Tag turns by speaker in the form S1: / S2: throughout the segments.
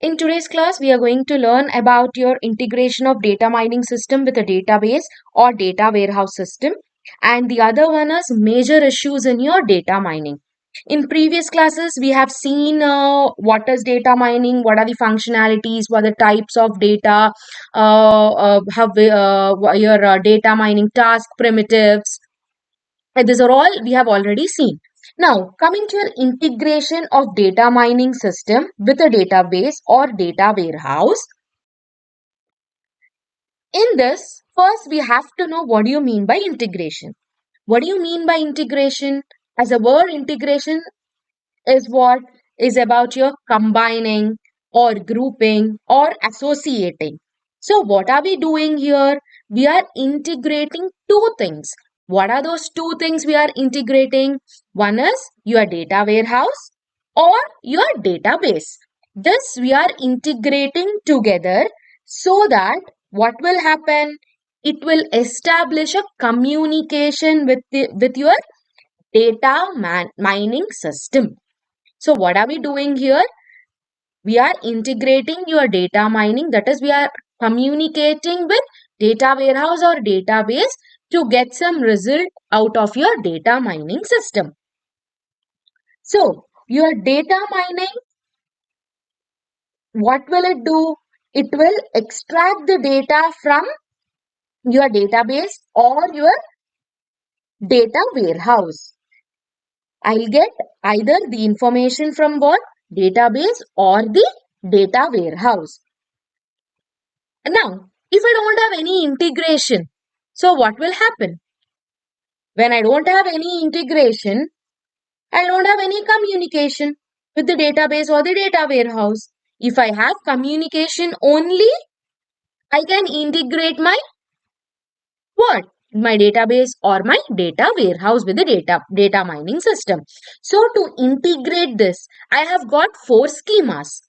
S1: In today's class, we are going to learn about your integration of data mining system with a database or data warehouse system. And the other one is major issues in your data mining. In previous classes, we have seen what is data mining, what are the functionalities, what are the types of data, your data mining task primitives. These are all we have already seen. Now, coming to your integration of data mining system with a database or data warehouse. In this, first we have to know what do you mean by integration. What do you mean by integration? As a word, integration is what is about your combining or grouping or associating. So what are we doing here? We are integrating two things. What are those two things we are integrating? One is your data warehouse or your database. This we are integrating together so that what will happen? It will establish a communication with your mining system. So what are we doing here? We are integrating your data mining, that is we are communicating with data warehouse or database to get some result out of your data mining system. So your data mining, what will it do? It will extract the data from your database or your data warehouse. I'll get either the information from what? Database or the data warehouse. Now, if I don't have any integration, so what will happen? When I don't have any integration, I don't have any communication with the database or the data warehouse. If I have communication only, I can integrate my what? My database or my data warehouse with the data mining system. So to integrate this, I have got four schemas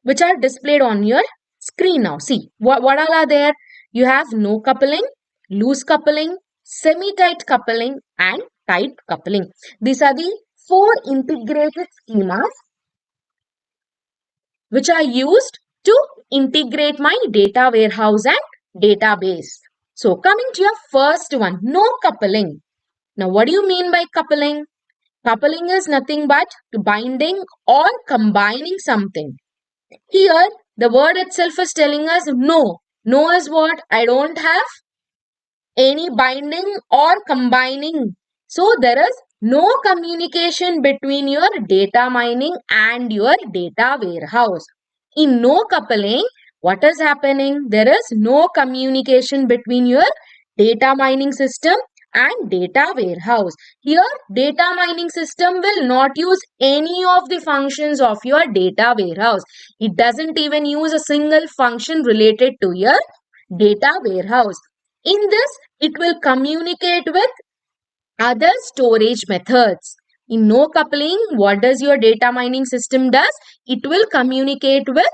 S1: which are displayed on your screen now. See, what all are there? You have no coupling, loose coupling, semi-tight coupling and tight coupling. These are the four integrated schemas which are used to integrate my data warehouse and database. So coming to your first one, no coupling. Now what do you mean by coupling? Coupling is nothing but binding or combining something. Here, the word itself is telling us no. No is what? I don't have any binding or combining. So, there is no communication between your data mining and your data warehouse. In no coupling, what is happening? There is no communication between your data mining system and data warehouse. Here, data mining system will not use any of the functions of your data warehouse. It doesn't even use a single function related to your data warehouse. In this, it will communicate with other storage methods. In no coupling, what does your data mining system does? It will communicate with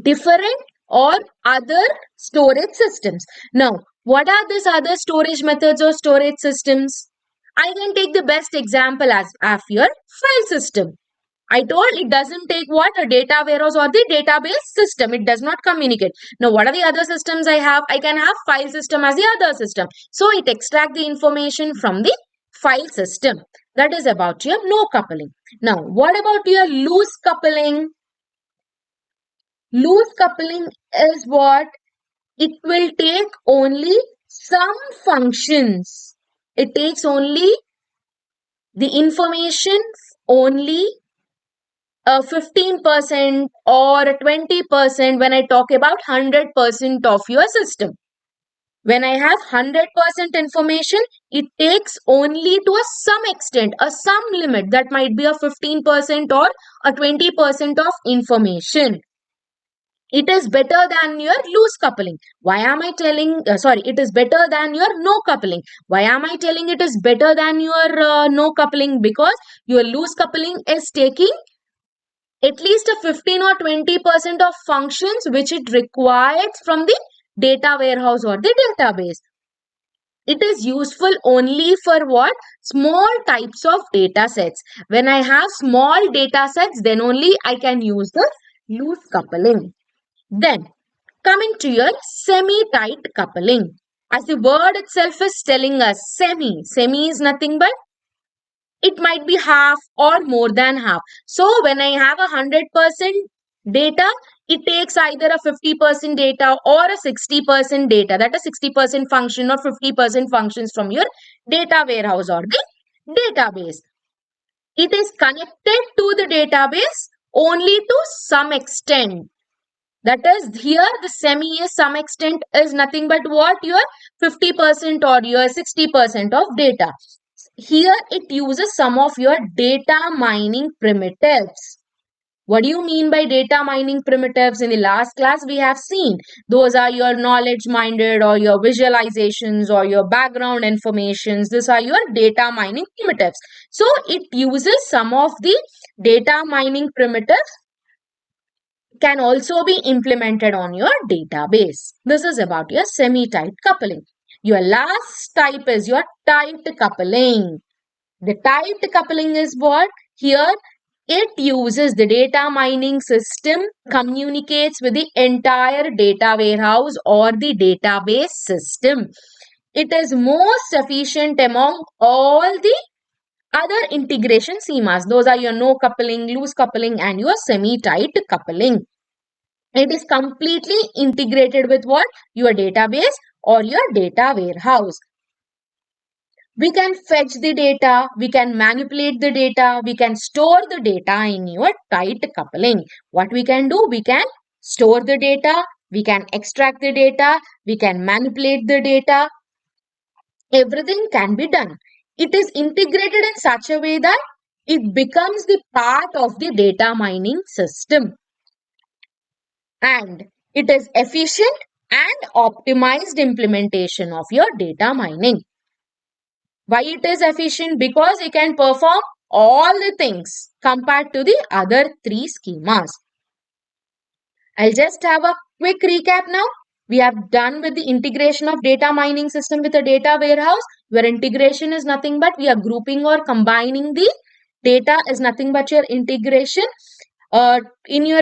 S1: different or other storage systems. Now, what are these other storage methods or storage systems? I can take the best example as of your file system. I told it doesn't take what? A data warehouse or the database system. It does not communicate. Now, what are the other systems I have? I can have file system as the other system. So, it extracts the information from the file system. That is about your no coupling. Now, what about your loose coupling? Loose coupling is what? It will take only some functions. It takes only the information only 15% or 20% when I talk about 100% of your system. When I have 100% information, it takes only to a some extent, a some limit that might be a 15% or a 20% of information. It is better than your loose coupling. Why am I telling, it is better than your no coupling. Why am I telling it is better than your no coupling? Because your loose coupling is taking at least a 15 or 20% of functions which it requires from the data warehouse or the database. It is useful only for what? Small types of data sets. When I have small data sets, then only I can use the loose coupling. Then, coming to your semi-tight coupling. As the word itself is telling us, semi is nothing but it might be half or more than half. So when I have 100% data, it takes either a 50% data or a 60% data. That is 60% function or 50% functions from your data warehouse or the database. It is connected to the database only to some extent. That is, here the semi is some extent is nothing but what? Your 50% or your 60% of data. Here it uses some of your data mining primitives. What do you mean by data mining primitives? In the last class, we have seen those are your knowledge minded or your visualizations or your background informations. These are your data mining primitives. So it uses some of the data mining primitives can also be implemented on your database. This is about your semi-tight coupling. Your last type is your tight coupling. The tight coupling is what? Here it uses the data mining system, communicates with the entire data warehouse or the database system. It is most efficient among all the other integration schemas. Those are your no coupling, loose coupling, and your semi-tight coupling. It is completely integrated with what? Your database or your data warehouse. We can fetch the data, we can manipulate the data, we can store the data in your tight coupling. What we can do? We can store the data, we can extract the data, we can manipulate the data. Everything can be done. It is integrated in such a way that it becomes the part of the data mining system. And it is efficient and optimized implementation of your data mining. Why it is efficient? Because it can perform all the things compared to the other three schemas. I'll just have a quick recap now. We have done with the integration of data mining system with a data warehouse, where integration is nothing but we are grouping or combining the data is nothing but your integration. In your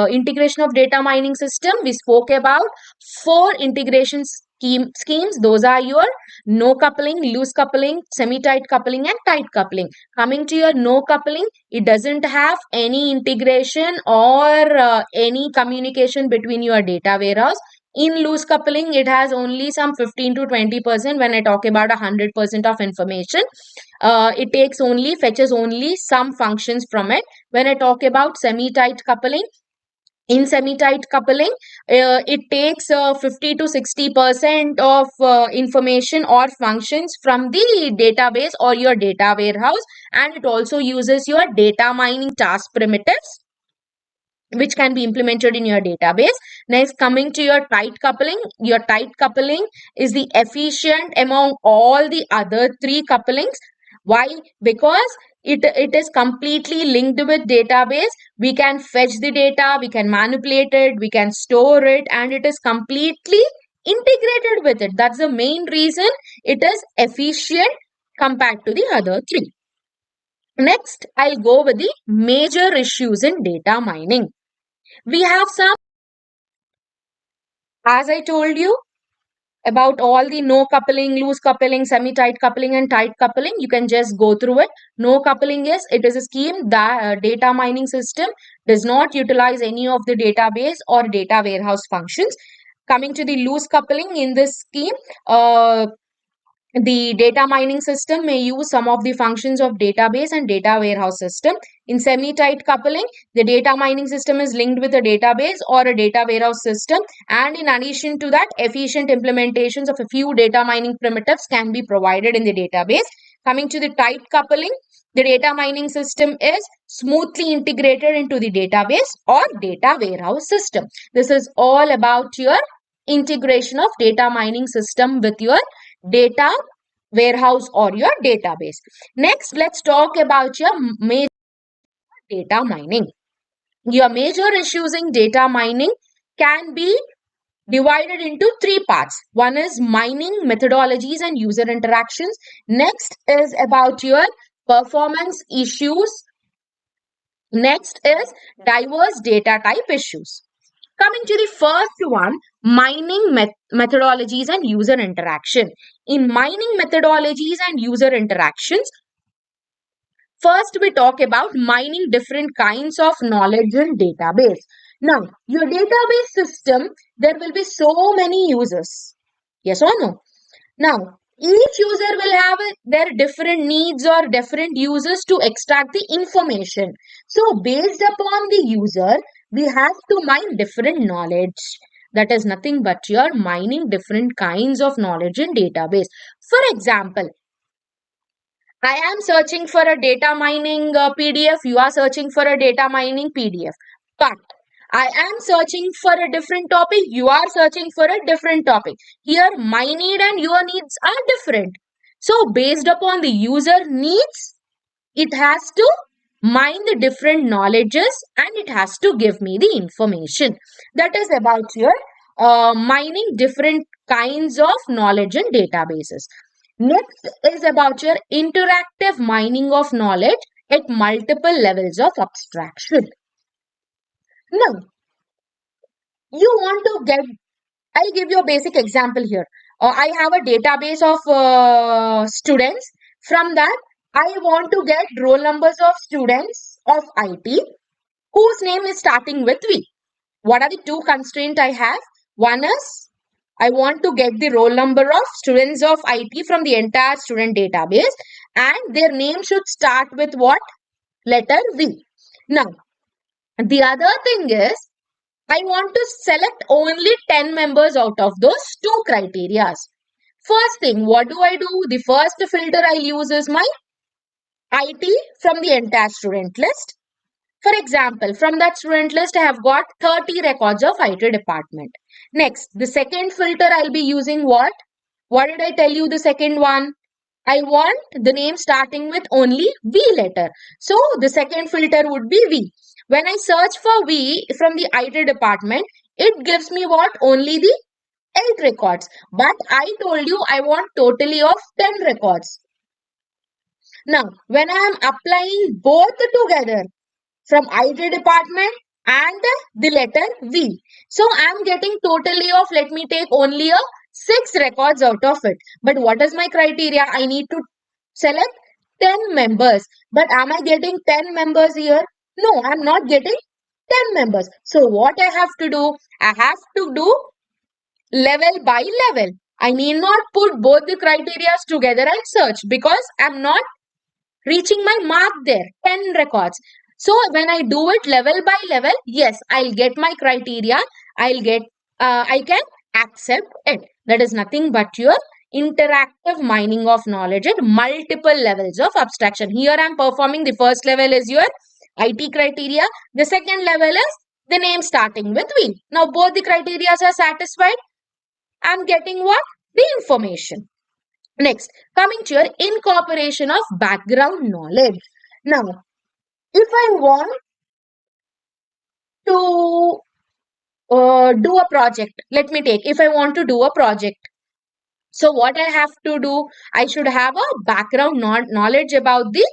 S1: integration of data mining system, we spoke about 4 integration schemes. Those are your no coupling, loose coupling, semi-tight coupling, and tight coupling. Coming to your no coupling, it doesn't have any integration or any communication between your data warehouse. In loose coupling, it has only some 15 to 20%. When I talk about 100% of information, it takes only, fetches only some functions from it. When I talk about semi-tight coupling, in semi-tight coupling, it takes 50 to 60% of information or functions from the database or your data warehouse, and it also uses your data mining task primitives which can be implemented in your database. Next, coming to your tight coupling is the efficient among all the other 3 couplings. Why? Because it is completely linked with database. We can fetch the data, we can manipulate it, we can store it, and it is completely integrated with it. That's the main reason it is efficient compared to the other 3. Next, I'll go with the major issues in data mining. We have some, as I told you, about all the no coupling, loose coupling, semi-tight coupling, and tight coupling. You can just go through it. No coupling is, it is a scheme that data mining system does not utilize any of the database or data warehouse functions. Coming to the loose coupling, in this scheme, the data mining system may use some of the functions of database and data warehouse system. In semi-tight coupling, the data mining system is linked with a database or a data warehouse system, and in addition to that, efficient implementations of a few data mining primitives can be provided in the database. Coming to the tight coupling, the data mining system is smoothly integrated into the database or data warehouse system. This is all about your integration of data mining system with your data warehouse or your database. Next, let's talk about your major data mining. Your major issues in data mining can be divided into 3 parts. One is mining methodologies and user interactions. Next is about your performance issues. Next is diverse data type issues. Coming to the first one, mining methodologies and user interaction. In mining methodologies and user interactions, first we talk about mining different kinds of knowledge in database. Now, your database system, there will be so many users. Yes or no? Now, each user will have their different needs or different users to extract the information. So, based upon the user, we have to mine different knowledge. That is nothing but you're mining different kinds of knowledge in database. For example, I am searching for a data mining PDF. You are searching for a data mining PDF. But I am searching for a different topic. You are searching for a different topic. Here, my need and your needs are different. So, based upon the user needs, it has to mine the different knowledges and it has to give me the information. That is about your mining different kinds of knowledge in databases. Next is about your interactive mining of knowledge at multiple levels of abstraction. Now, you want to get, I'll give you a basic example here. I have a database of students. From that, I want to get roll numbers of students of IT whose name is starting with V. What are the two constraints I have? One is I want to get the roll number of students of IT from the entire student database and their name should start with what? Letter V. Now, the other thing is I want to select only 10 members out of those two criterias. First thing, what do I do? The first filter I'll use is my IT from the entire student list. For example, from that student list, I have got 30 records of IT department. Next, the second filter I'll be using what? What did I tell you the second one? I want the name starting with only V letter. So, the second filter would be V. When I search for V from the IT department, it gives me what? Only the 8 records. But I told you I want totally of 10 records. Now, when I am applying both together, from IT department and the letter V. So I'm getting totally of, let me take only a 6 records out of it. But what is my criteria? I need to select 10 members. But am I getting 10 members here? No, I'm not getting 10 members. So what I have to do? I have to do level by level. I need not put both the criteria together and search because I'm not reaching my mark there, 10 records. So when I do it level by level, yes, I'll get my criteria. I can accept it. That is nothing but your interactive mining of knowledge at multiple levels of abstraction. Here I'm performing the first level is your IT criteria. The second level is the name starting with V. Now both the criteria are satisfied. I'm getting what? The information. Next, coming to your incorporation of background knowledge. Now, if I want to do a project, let me take, if I want to do a project, so what I have to do, I should have a background knowledge about the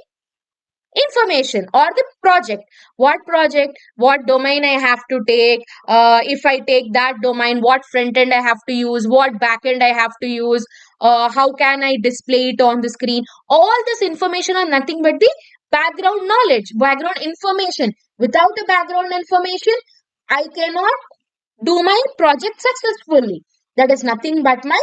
S1: information or the project, what domain I have to take, if I take that domain, what front end I have to use, what back end I have to use, how can I display it on the screen. All this information are nothing but the background knowledge, background information. Without a background information, I cannot do my project successfully. That is nothing but my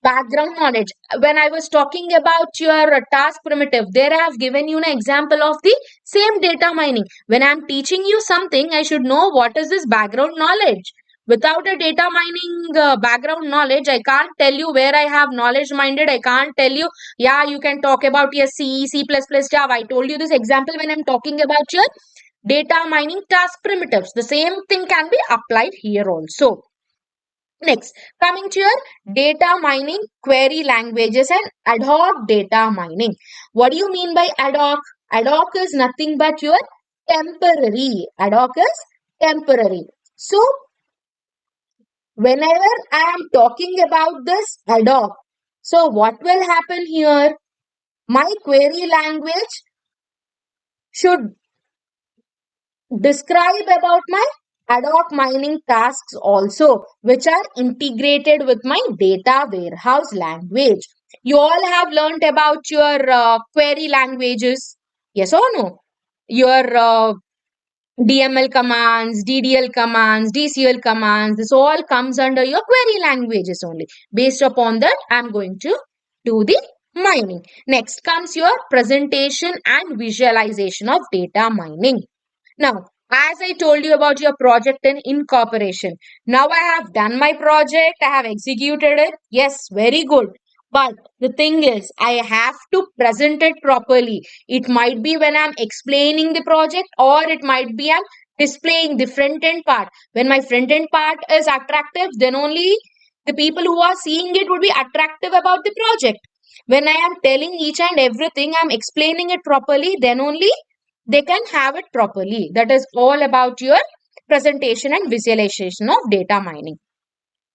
S1: background knowledge. When I was talking about your task primitive, there I have given you an example of the same data mining. When I am teaching you something, I should know what is this background knowledge. Without a data mining background knowledge, I can't tell you where I have knowledge minded. I can't tell you, yeah, you can talk about your C, C++, Java. I told you this example when I'm talking about your data mining task primitives. The same thing can be applied here also. Next, coming to your data mining query languages and ad hoc data mining. What do you mean by ad hoc? Ad hoc is nothing but your temporary. Ad hoc is temporary. So, whenever I am talking about this ad hoc, so what will happen here? My query language should describe about my ad hoc mining tasks also, which are integrated with my data warehouse language. You all have learnt about your query languages, yes or no? Your DML commands, DDL commands, DCL commands, this all comes under your query languages only. Based upon that, I'm going to do the mining. Next comes your presentation and visualization of data mining. Now, as I told you about your project and incorporation, now I have done my project, I have executed it. Yes, very good. But the thing is, I have to present it properly. It might be when I'm explaining the project, or it might be I'm displaying the front end part. When my front end part is attractive, then only the people who are seeing it would be attractive about the project. When I am telling each and everything, I'm explaining it properly, then only they can have it properly. That is all about your presentation and visualization of data mining.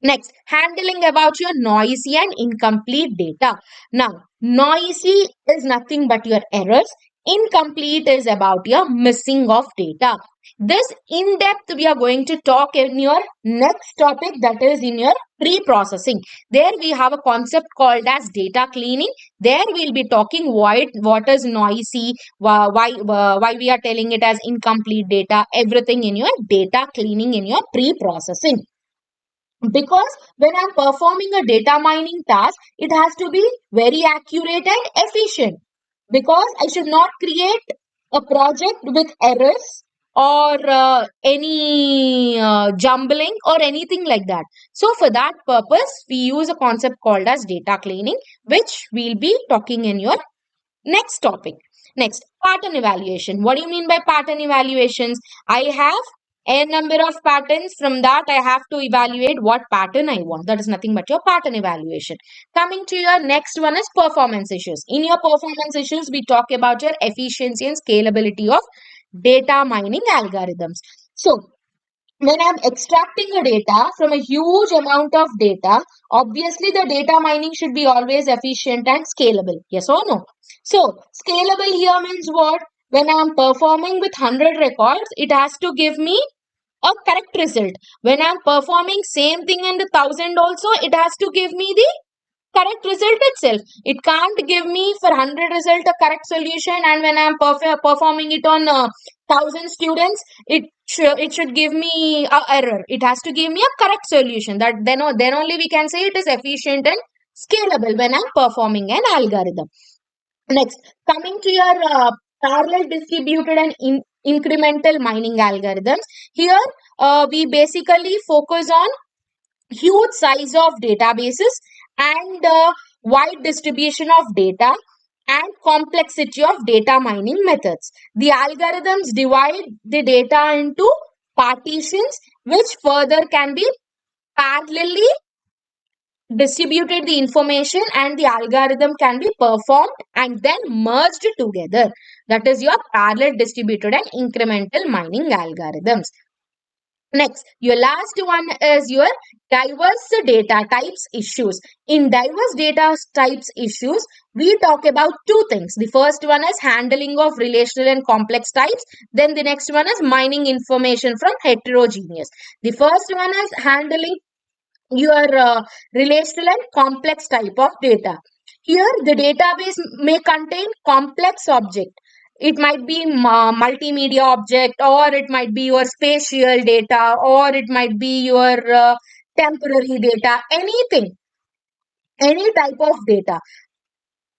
S1: Next, handling about your noisy and incomplete data. Now, noisy is nothing but your errors. Incomplete is about your missing of data. This in depth we are going to talk in your next topic, that is in your pre-processing. There we have a concept called as data cleaning. There we'll be talking what is noisy, why we are telling it as incomplete data, everything in your data cleaning in your pre-processing. Because when I'm performing a data mining task, it has to be very accurate and efficient, because I should not create a project with errors or any jumbling or anything like that. So for that purpose, we use a concept called as data cleaning, which we'll be talking in your next topic. Next, pattern evaluation. What do you mean by pattern evaluations? I have a number of patterns. From that, I have to evaluate what pattern I want. That is nothing but your pattern evaluation. Coming to your next one is performance issues. In your performance issues, we talk about your efficiency and scalability of data mining algorithms. So, when I'm extracting a data from a huge amount of data, obviously the data mining should be always efficient and scalable. Yes or no? So, scalable here means what? When I'm performing with 100 records, it has to give me a correct result. When I'm performing same thing in the 1000 also, it has to give me the correct result itself. It can't give me for 100 result a correct solution, and when I'm performing it on 1000 students, it should give me a error. It has to give me a correct solution. That then only we can say it is efficient and scalable when I'm performing an algorithm. Next, coming to your parallel distributed and incremental mining algorithms. Here we basically focus on huge size of databases and wide distribution of data and complexity of data mining methods. The algorithms divide the data into partitions, which further can be parallelly distributed the information, and the algorithm can be performed and then merged together. That is your parallel distributed and incremental mining algorithms. Next, your last one is your diverse data types issues. In diverse data types issues, we talk about two things. The first one is handling of relational and complex types. Then the next one is mining information from heterogeneous. The first one is handling your relational and complex type of data. Here, the database may contain complex object. It might be multimedia object, or it might be your spatial data, or it might be your temporary data, anything, any type of data.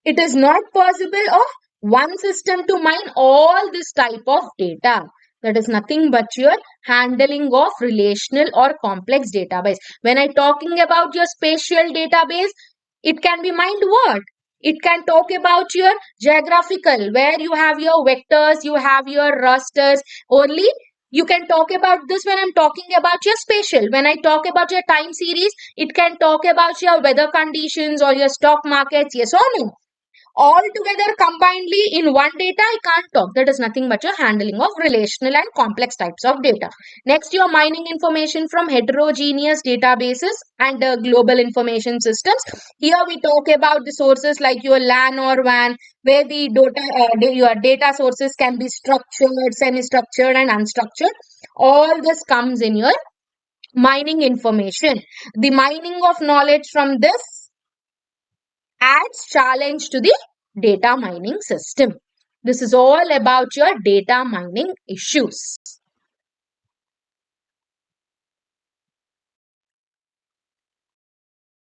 S1: It is not possible of one system to mine all this type of data. That is nothing but your handling of relational or complex database. When I talking about your spatial database, it can be mined what? It can talk about your geographical, where you have your vectors, you have your rasters. Only you can talk about this when I'm talking about your spatial. When I talk about your time series, it can talk about your weather conditions or your stock markets, yes or no? all together combinedly in one data, I can't talk. That is nothing but your handling of relational and complex types of data. Next, you're mining information from heterogeneous databases and global information systems. Here we talk about the sources like your LAN or WAN, where the your data sources can be structured, semi-structured, and unstructured. All this comes in your mining information. The mining of knowledge from this adds challenge to the data mining system. This is all about your data mining issues.